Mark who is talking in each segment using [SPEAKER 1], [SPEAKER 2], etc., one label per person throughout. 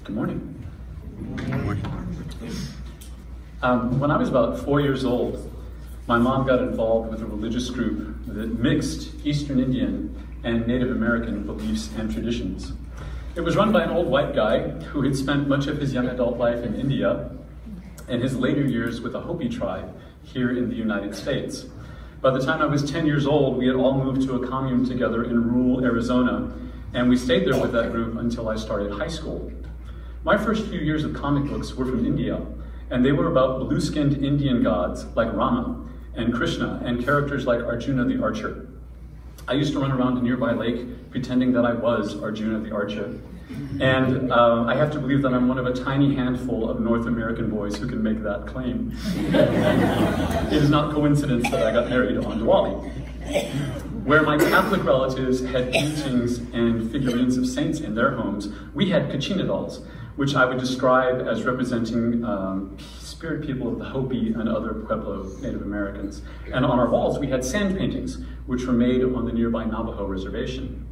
[SPEAKER 1] Good morning.
[SPEAKER 2] Good morning.
[SPEAKER 1] When I was about 4 years old, my mom got involved with a religious group that mixed Eastern Indian and Native American beliefs and traditions. It was run by an old white guy who had spent much of his young adult life in India and his later years with a Hopi tribe here in the United States. By the time I was 10 years old, we had all moved to a commune together in rural Arizona, and we stayed there with that group until I started high school. My first few years of comic books were from India, and they were about blue-skinned Indian gods like Rama and Krishna and characters like Arjuna the Archer. I used to run around a nearby lake pretending that I was Arjuna the Archer. And I have to believe that I'm one of a tiny handful of North American boys who can make that claim. It is not coincidence that I got married on Diwali. Where my Catholic relatives had paintings and figurines of saints in their homes, we had Kachina dolls, which I would describe as representing spirit people of the Hopi and other Pueblo Native Americans. And on our walls, we had sand paintings, which were made on the nearby Navajo reservation.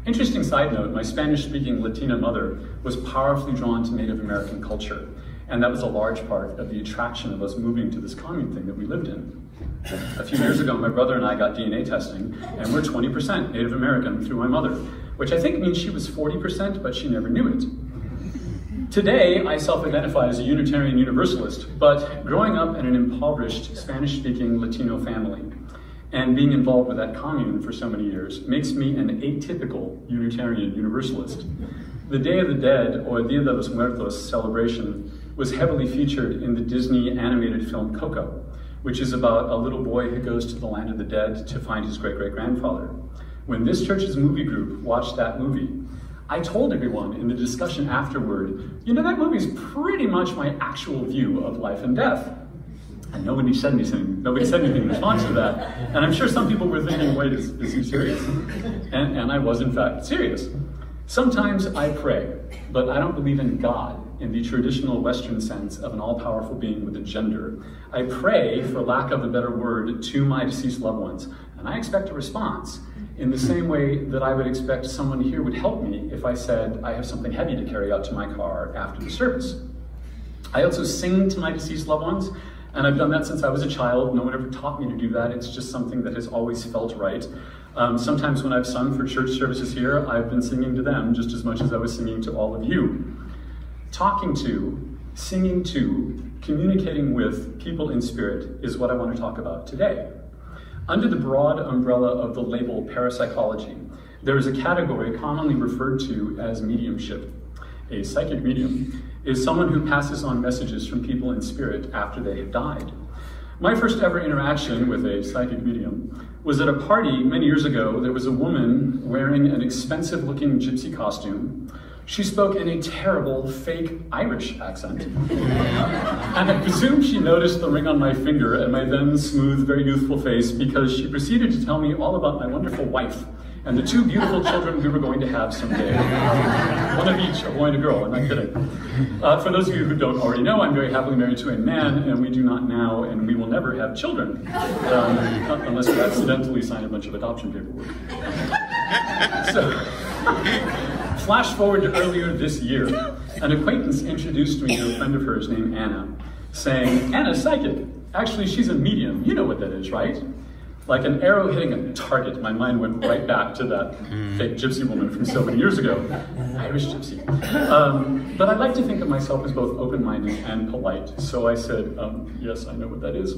[SPEAKER 1] Interesting side note, my Spanish-speaking Latina mother was powerfully drawn to Native American culture, and that was a large part of the attraction of us moving to this commune thing that we lived in. A few years ago, my brother and I got DNA testing, and we're 20% Native American through my mother, which I think means she was 40%, but she never knew it. Today, I self-identify as a Unitarian Universalist, but growing up in an impoverished Spanish-speaking Latino family and being involved with that commune for so many years makes me an atypical Unitarian Universalist. The Day of the Dead, or Dia de los Muertos celebration, was heavily featured in the Disney animated film Coco, which is about a little boy who goes to the land of the dead to find his great-great-grandfather. When this church's movie group watched that movie, I told everyone in the discussion afterward, you know, that movie's pretty much my actual view of life and death. And nobody said anything in response to that. And I'm sure some people were thinking, wait, is he serious? And I was in fact serious. Sometimes I pray, but I don't believe in God in the traditional Western sense of an all-powerful being with a gender. I pray, for lack of a better word, to my deceased loved ones, and I expect a response in the same way that I would expect someone here would help me if I said I have something heavy to carry out to my car after the service. I also sing to my deceased loved ones, and I've done that since I was a child. No one ever taught me to do that. It's just something that has always felt right. Sometimes when I've sung for church services here, I've been singing to them just as much as I was singing to all of you. Talking to, singing to, communicating with people in spirit is what I want to talk about today. Under the broad umbrella of the label parapsychology, there is a category commonly referred to as mediumship. A psychic medium is someone who passes on messages from people in spirit after they have died. My first ever interaction with a psychic medium was at a party many years ago. There was a woman wearing an expensive-looking gypsy costume. She spoke in a terrible, fake Irish accent. And I presume she noticed the ring on my finger and my then smooth, very youthful face, because she proceeded to tell me all about my wonderful wife and the two beautiful children we were going to have someday. One of each, a boy and a girl, I'm not kidding. For those of you who don't already know, I'm very happily married to a man, and we do not now, and we will never have children, unless we accidentally sign a bunch of adoption paperwork. So, flash forward to earlier this year. An acquaintance introduced me to a friend of hers named Anna, saying, Anna's psychic. Actually, she's a medium. You know what that is, right? Like an arrow hitting a target, my mind went right back to that fake gypsy woman from so many years ago. Irish gypsy. But I like to think of myself as both open-minded and polite, so I said, yes, I know what that is.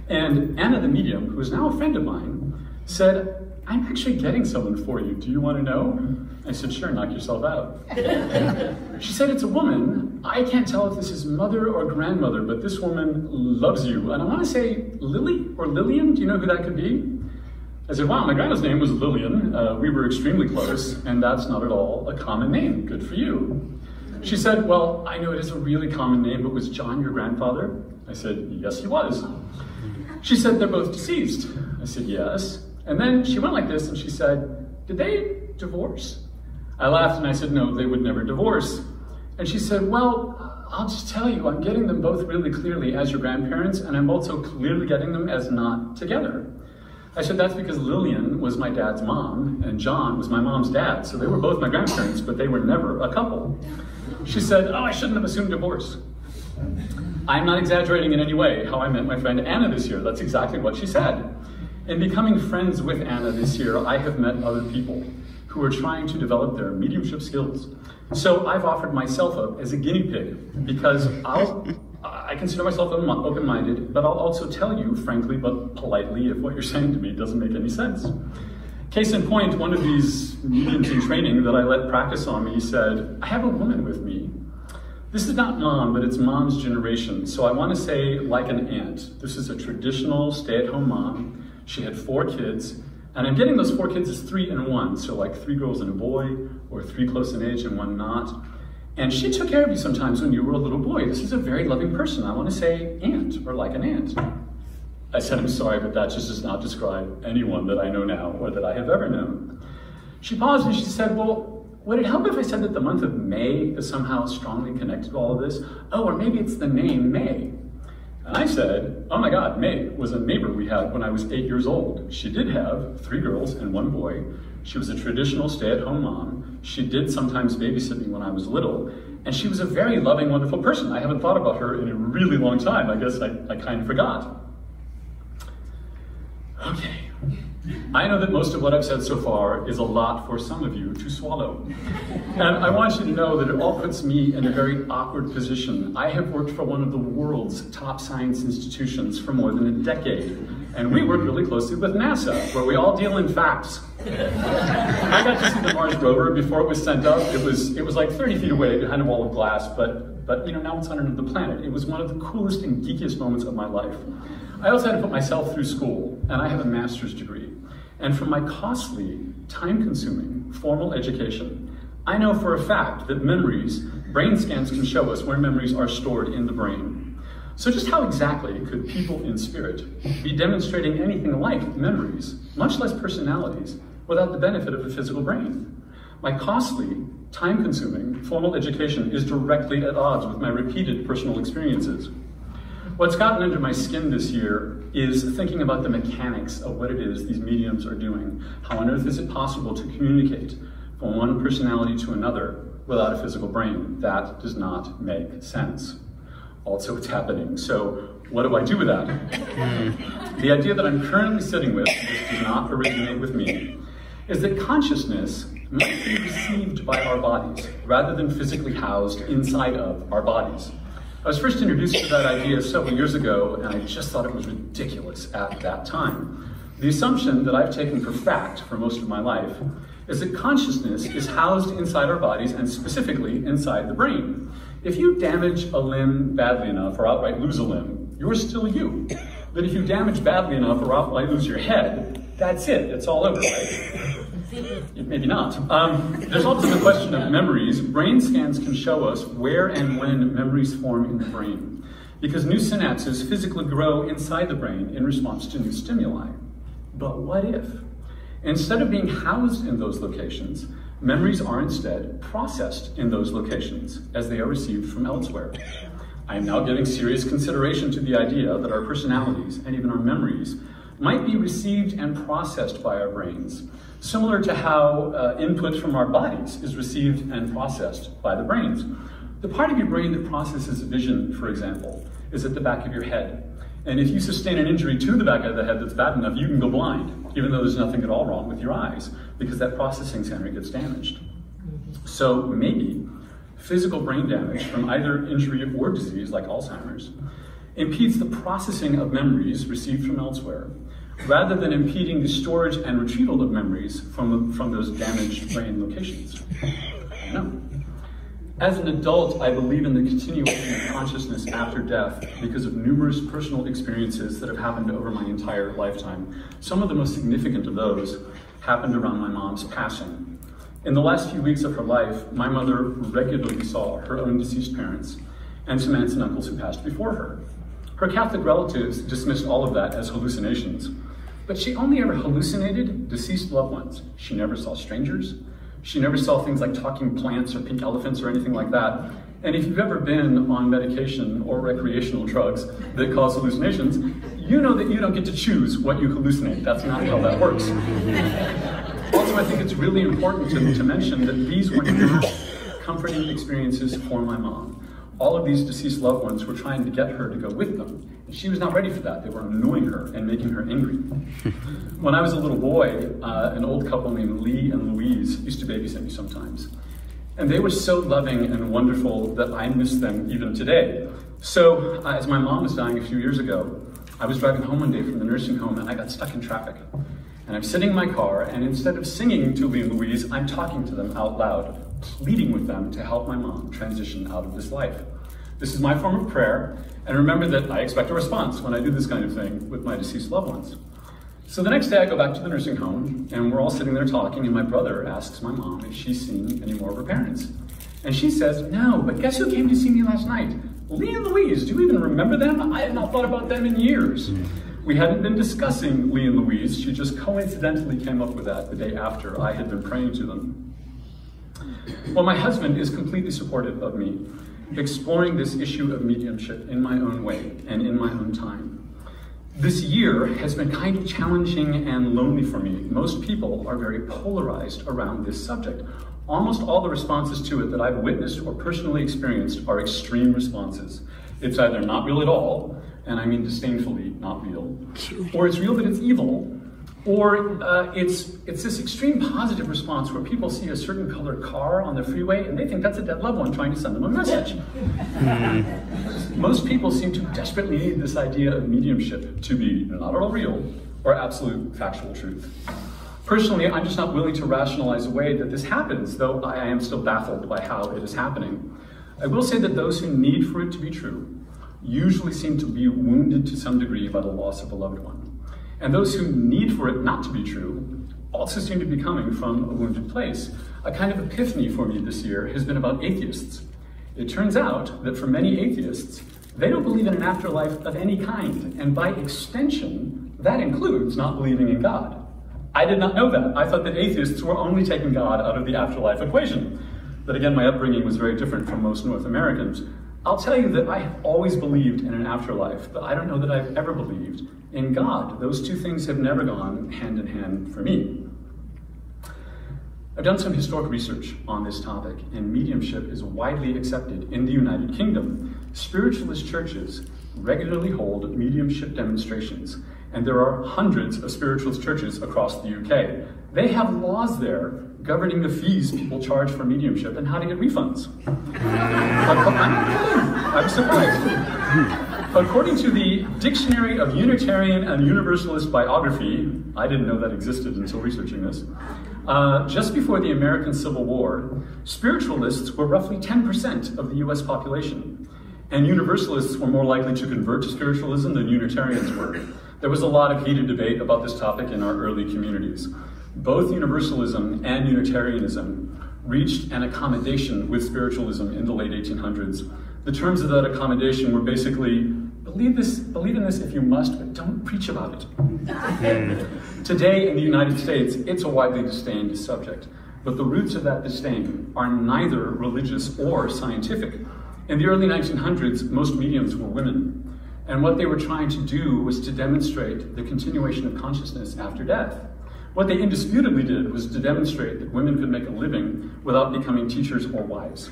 [SPEAKER 1] And Anna the medium, who is now a friend of mine, said, I'm actually getting someone for you. Do you want to know? I said, sure, knock yourself out. She said, it's a woman. I can't tell if this is mother or grandmother, but this woman loves you. And I want to say Lily or Lillian. Do you know who that could be? I said, wow, my grandma's name was Lillian. We were extremely close, and that's not at all a common name. Good for you. She said, well, I know it is a really common name, but was John your grandfather? I said, yes, he was. She said, they're both deceased. I said, yes. And then she went like this and she said, did they divorce? I laughed and I said, no, they would never divorce. And she said, well, I'll just tell you, I'm getting them both really clearly as your grandparents, and I'm also clearly getting them as not together. I said, that's because Lillian was my dad's mom and John was my mom's dad. So they were both my grandparents, but they were never a couple. She said, oh, I shouldn't have assumed divorce. I'm not exaggerating in any way how I met my friend Anna this year. That's exactly what she said. In becoming friends with Anna this year, I have met other people who are trying to develop their mediumship skills. So I've offered myself up as a guinea pig because I consider myself open-minded, but I'll also tell you, frankly but politely, if what you're saying to me doesn't make any sense. Case in point, one of these mediums in training that I let practice on me said, I have a woman with me. This is not mom, but it's mom's generation. So I want to say like an aunt. This is a traditional stay-at-home mom. She had 4 kids, and I'm getting those 4 kids as 3 and 1. So like 3 girls and a boy, or 3 close in age and 1 not. And she took care of you sometimes when you were a little boy. This is a very loving person. I want to say aunt, or like an aunt. I said, I'm sorry, but that just does not describe anyone that I know now or that I have ever known. She paused and she said, well, would it help if I said that the month of May is somehow strongly connected to all of this? Oh, or maybe it's the name May. And I said, oh my God, May was a neighbor we had when I was 8 years old. She did have 3 girls and 1 boy. She was a traditional stay-at-home mom. She did sometimes babysit me when I was little. And she was a very loving, wonderful person. I haven't thought about her in a really long time. I guess I kind of forgot. Okay. I know that most of what I've said so far is a lot for some of you to swallow. And I want you to know that it all puts me in a very awkward position. I have worked for one of the world's top science institutions for more than a decade. And we work really closely with NASA, where we all deal in facts. I got to see the Mars rover before it was sent up. It was like 30 feet away behind a wall of glass, but you know, now it's on another planet. It was one of the coolest and geekiest moments of my life. I also had to put myself through school, and I have a master's degree. And from my costly, time-consuming formal education, I know for a fact that brain scans can show us where memories are stored in the brain. So just how exactly could people in spirit be demonstrating anything like memories, much less personalities, without the benefit of a physical brain? My costly, time-consuming formal education is directly at odds with my repeated personal experiences. What's gotten under my skin this year is thinking about the mechanics of what it is these mediums are doing. How on earth is it possible to communicate from one personality to another without a physical brain? That does not make sense. Also, it's happening. So what do I do with that? The idea that I'm currently sitting with, this does not originate with me, is that consciousness might be received by our bodies rather than physically housed inside of our bodies. I was first introduced to that idea several years ago, and I just thought it was ridiculous at that time. The assumption that I've taken for fact for most of my life is that consciousness is housed inside our bodies, and specifically inside the brain. If you damage a limb badly enough or outright lose a limb, you're still you. But if you damage badly enough or outright lose your head, that's it, it's all over, right? Maybe not. There's also the question of memories. Brain scans can show us where and when memories form in the brain, because new synapses physically grow inside the brain in response to new stimuli. But what if, instead of being housed in those locations, memories are instead processed in those locations as they are received from elsewhere? I am now giving serious consideration to the idea that our personalities and even our memories might be received and processed by our brains, similar to how input from our bodies is received and processed by the brains. The part of your brain that processes vision, for example, is at the back of your head. And if you sustain an injury to the back of the head that's bad enough, you can go blind, even though there's nothing at all wrong with your eyes, because that processing center gets damaged. So maybe physical brain damage from either injury or disease, like Alzheimer's, impedes the processing of memories received from elsewhere, rather than impeding the storage and retrieval of memories from those damaged brain locations. I don't know. As an adult, I believe in the continuation of consciousness after death because of numerous personal experiences that have happened over my entire lifetime. Some of the most significant of those happened around my mom's passing. In the last few weeks of her life, my mother regularly saw her own deceased parents and some aunts and uncles who passed before her. Her Catholic relatives dismissed all of that as hallucinations, but she only ever hallucinated deceased loved ones. She never saw strangers. She never saw things like talking plants or pink elephants or anything like that. And if you've ever been on medication or recreational drugs that cause hallucinations, you know that you don't get to choose what you hallucinate. That's not how that works. Also, I think it's really important to mention that these were not comforting experiences for my mom. All of these deceased loved ones were trying to get her to go with them. And she was not ready for that. They were annoying her and making her angry. When I was a little boy, an old couple named Lee and Louise used to babysit me sometimes. And they were so loving and wonderful that I miss them even today. So, as my mom was dying a few years ago, I was driving home one day from the nursing home and I got stuck in traffic. And I'm sitting in my car, and instead of singing to Lee and Louise, I'm talking to them out loud, pleading with them to help my mom transition out of this life. This is my form of prayer, and remember that I expect a response when I do this kind of thing with my deceased loved ones. So the next day I go back to the nursing home, and we're all sitting there talking, and my brother asks my mom if she's seen any more of her parents. And she says, no, but guess who came to see me last night? Lee and Louise, do you even remember them? I had not thought about them in years. We hadn't been discussing Lee and Louise, she just coincidentally came up with that the day after I had been praying to them. Well, my husband is completely supportive of me exploring this issue of mediumship in my own way and in my own time. This year has been kind of challenging and lonely for me. Most people are very polarized around this subject. Almost all the responses to it that I've witnessed or personally experienced are extreme responses. It's either not real at all, and I mean disdainfully not real, or it's real but it's evil, or it's this extreme positive response where people see a certain colored car on the freeway and they think that's a dead loved one trying to send them a message. Most people seem to desperately need this idea of mediumship to be not at all real or absolute factual truth. Personally, I'm just not willing to rationalize away that this happens, though I am still baffled by how it is happening. I will say that those who need for it to be true usually seem to be wounded to some degree by the loss of a loved one. And those who need for it not to be true also seem to be coming from a wounded place. A kind of epiphany for me this year has been about atheists. It turns out that for many atheists, they don't believe in an afterlife of any kind, and by extension, that includes not believing in God. I did not know that. I thought that atheists were only taking God out of the afterlife equation. But again, my upbringing was very different from most North Americans. I'll tell you that I have always believed in an afterlife, but I don't know that I've ever believed in God. Those two things have never gone hand in hand for me. I've done some historic research on this topic, and mediumship is widely accepted in the United Kingdom. Spiritualist churches regularly hold mediumship demonstrations, and there are hundreds of spiritualist churches across the UK. They have laws there governing the fees people charge for mediumship and how to get refunds. I'm surprised. According to the Dictionary of Unitarian and Universalist Biography, I didn't know that existed until researching this, just before the American Civil War, spiritualists were roughly 10% of the US population, and Universalists were more likely to convert to spiritualism than Unitarians were. There was a lot of heated debate about this topic in our early communities. Both Universalism and Unitarianism reached an accommodation with spiritualism in the late 1800s. The terms of that accommodation were basically, believe in this if you must, but don't preach about it. Today in the United States, it's a widely disdained subject, but the roots of that disdain are neither religious or scientific. In the early 1900s, most mediums were women, and what they were trying to do was to demonstrate the continuation of consciousness after death. What they indisputably did was to demonstrate that women could make a living without becoming teachers or wives.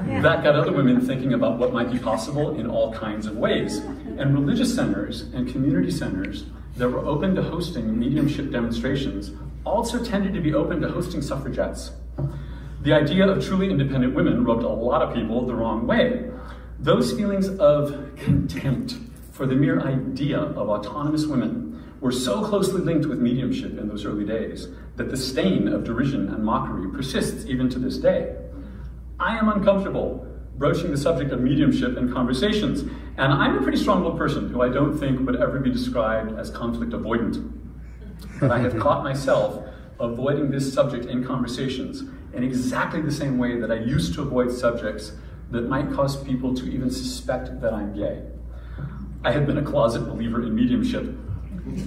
[SPEAKER 1] That got other women thinking about what might be possible in all kinds of ways. And religious centers and community centers that were open to hosting mediumship demonstrations also tended to be open to hosting suffragettes. The idea of truly independent women rubbed a lot of people the wrong way. Those feelings of contempt for the mere idea of autonomous women were so closely linked with mediumship in those early days that the stain of derision and mockery persists even to this day. I am uncomfortable broaching the subject of mediumship in conversations, and I'm a pretty strong-willed person who I don't think would ever be described as conflict avoidant. But I have caught myself avoiding this subject in conversations in exactly the same way that I used to avoid subjects that might cause people to even suspect that I'm gay. I had been a closet believer in mediumship,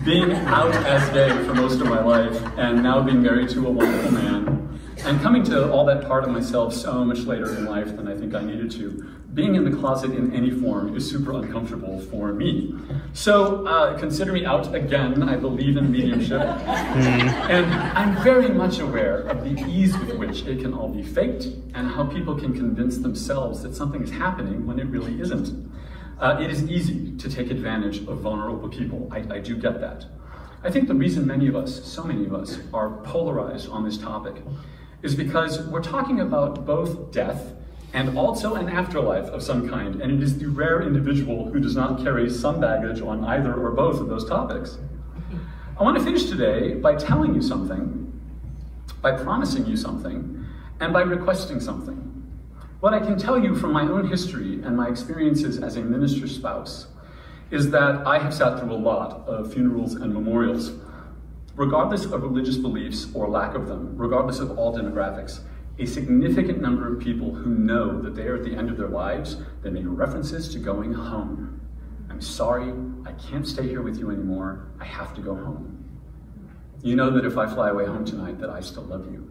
[SPEAKER 1] being out as gay for most of my life, and now being married to a wonderful man, And coming to all that part of myself so much later in life than I think I needed to, being in the closet in any form is super uncomfortable for me. So consider me out again. I believe in mediumship. And I'm very much aware of the ease with which it can all be faked and how people can convince themselves that something is happening when it really isn't. It is easy to take advantage of vulnerable people. I do get that. I think the reason many of us, so many of us, are polarized on this topic is because we're talking about both death and also an afterlife of some kind, and it is the rare individual who does not carry some baggage on either or both of those topics. I want to finish today by telling you something, by promising you something, and by requesting something. What I can tell you from my own history and my experiences as a minister's spouse is that I have sat through a lot of funerals and memorials, regardless of religious beliefs or lack of them, regardless of all demographics. A significant number of people who know that they are at the end of their lives, they make references to going home. I'm sorry, I can't stay here with you anymore, I have to go home. You know that if I fly away home tonight that I still love you.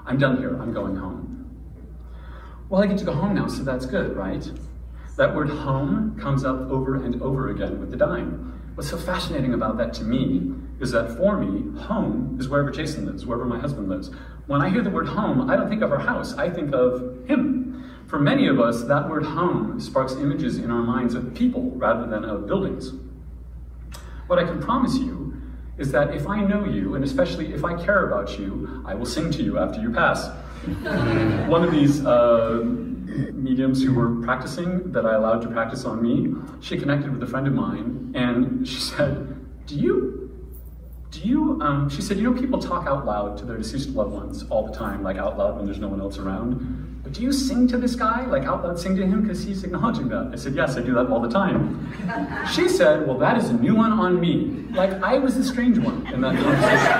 [SPEAKER 1] I'm done here, I'm going home. Well, I get to go home now, so that's good, right? That word home comes up over and over again with the dying. What's so fascinating about that to me is that for me, home is wherever Jason lives, wherever my husband lives. When I hear the word home, I don't think of our house, I think of him. For many of us, that word home sparks images in our minds of people rather than of buildings. What I can promise you is that if I know you, and especially if I care about you, I will sing to you after you pass. One of these mediums who were practicing, that I allowed to practice on me, she connected with a friend of mine, and she said, she said, you know, people talk out loud to their deceased loved ones all the time, like out loud when there's no one else around. But do you sing to this guy, like out loud sing to him, because he's acknowledging that? I said, yes, I do that all the time. She said, well, that is a new one on me. Like I was the strange one in that conversation.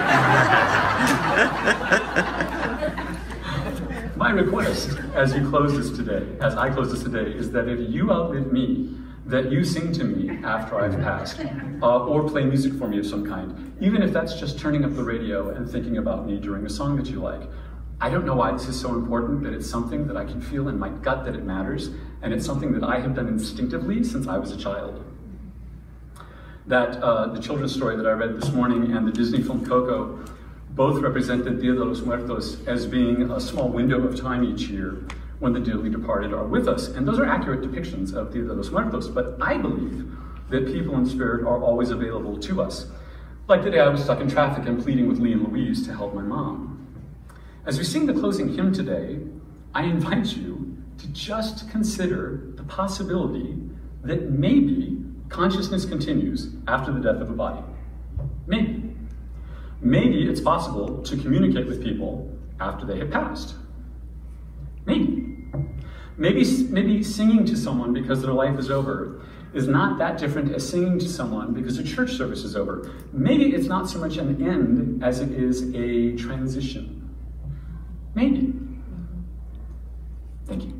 [SPEAKER 1] My request, as you close this today, as I close this today, is that if you outlive me, that you sing to me after I've passed, or play music for me of some kind, even if that's just turning up the radio and thinking about me during a song that you like. I don't know why this is so important, but it's something that I can feel in my gut that it matters, and it's something that I have done instinctively since I was a child. That the children's story that I read this morning and the Disney film Coco both represented Dia de los Muertos as being a small window of time each year when the dearly departed are with us. And those are accurate depictions of Dia de los Muertos, but I believe that people in spirit are always available to us. Like the day I was stuck in traffic and pleading with Lee and Louise to help my mom. As we sing the closing hymn today, I invite you to just consider the possibility that maybe consciousness continues after the death of a body. Maybe. Maybe it's possible to communicate with people after they have passed. Maybe. Maybe singing to someone because their life is over is not that different as singing to someone because a church service is over. Maybe it's not so much an end as it is a transition. Maybe. Thank you.